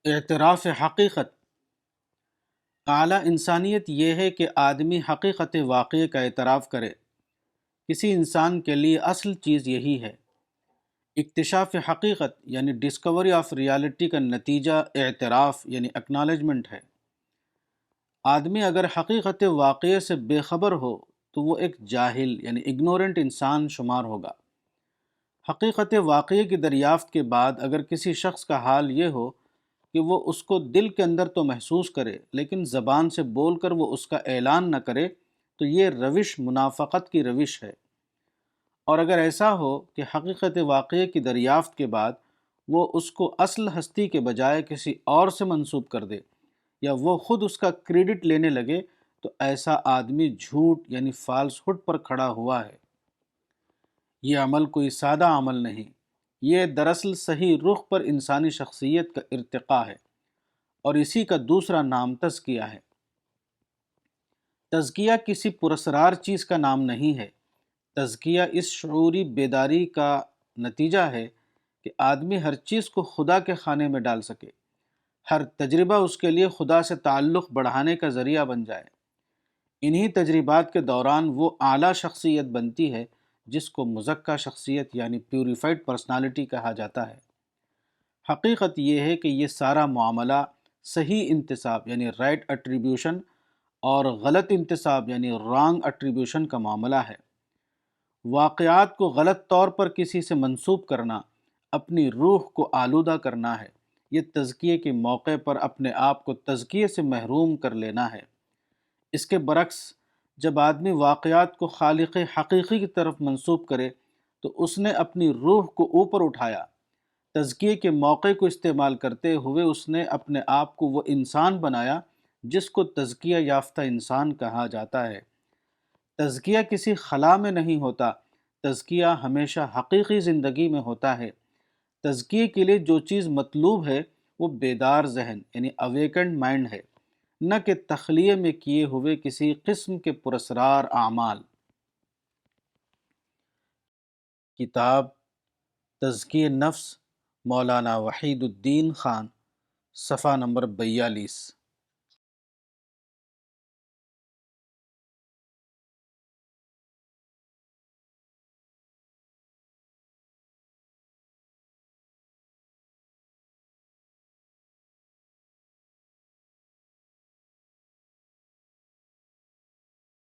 اعتراف حقیقت۔ اعلیٰ انسانیت یہ ہے کہ آدمی حقیقت واقعے کا اعتراف کرے۔ کسی انسان کے لیے اصل چیز یہی ہے۔ اکتشاف حقیقت یعنی ڈسکوری آف ریالٹی کا نتیجہ اعتراف یعنی اکنالجمنٹ ہے۔ آدمی اگر حقیقت واقعے سے بے خبر ہو تو وہ ایک جاہل یعنی اگنورنٹ انسان شمار ہوگا۔ حقیقت واقعے کی دریافت کے بعد اگر کسی شخص کا حال یہ ہو کہ وہ اس کو دل کے اندر تو محسوس کرے لیکن زبان سے بول کر وہ اس کا اعلان نہ کرے تو یہ روش منافقت کی روش ہے۔ اور اگر ایسا ہو کہ حقیقت واقعے کی دریافت کے بعد وہ اس کو اصل ہستی کے بجائے کسی اور سے منسوب کر دے یا وہ خود اس کا کریڈٹ لینے لگے تو ایسا آدمی جھوٹ یعنی فالس ہوڈ پر کھڑا ہوا ہے۔ یہ عمل کوئی سادہ عمل نہیں، یہ دراصل صحیح رخ پر انسانی شخصیت کا ارتقاء ہے، اور اسی کا دوسرا نام تزکیہ ہے۔ تزکیہ کسی پراسرار چیز کا نام نہیں ہے۔ تزکیہ اس شعوری بیداری کا نتیجہ ہے کہ آدمی ہر چیز کو خدا کے خانے میں ڈال سکے، ہر تجربہ اس کے لیے خدا سے تعلق بڑھانے کا ذریعہ بن جائے۔ انہی تجربات کے دوران وہ اعلیٰ شخصیت بنتی ہے جس کو مزکہ شخصیت یعنی پیوریفائڈ پرسنالٹی کہا جاتا ہے۔ حقیقت یہ ہے کہ یہ سارا معاملہ صحیح انتصاب یعنی رائٹ اٹریبیوشن اور غلط انتصاب یعنی رانگ اٹریبیوشن کا معاملہ ہے۔ واقعات کو غلط طور پر کسی سے منسوب کرنا اپنی روح کو آلودہ کرنا ہے۔ یہ تزکیے کے موقع پر اپنے آپ کو تزکیے سے محروم کر لینا ہے۔ اس کے برعکس جب آدمی واقعات کو خالق حقیقی کی طرف منسوب کرے تو اس نے اپنی روح کو اوپر اٹھایا۔ تزکیے کے موقع کو استعمال کرتے ہوئے اس نے اپنے آپ کو وہ انسان بنایا جس کو تزکیہ یافتہ انسان کہا جاتا ہے۔ تزکیہ کسی خلا میں نہیں ہوتا، تزکیہ ہمیشہ حقیقی زندگی میں ہوتا ہے۔ تزکیے کے لیے جو چیز مطلوب ہے وہ بیدار ذہن یعنی اویکنڈ مائنڈ ہے، نہ کہ تخلیے میں کیے ہوئے کسی قسم کے پراسرار اعمال۔ کتاب تزکیہ نفس مولانا وحید الدین خان، صفحہ نمبر 42۔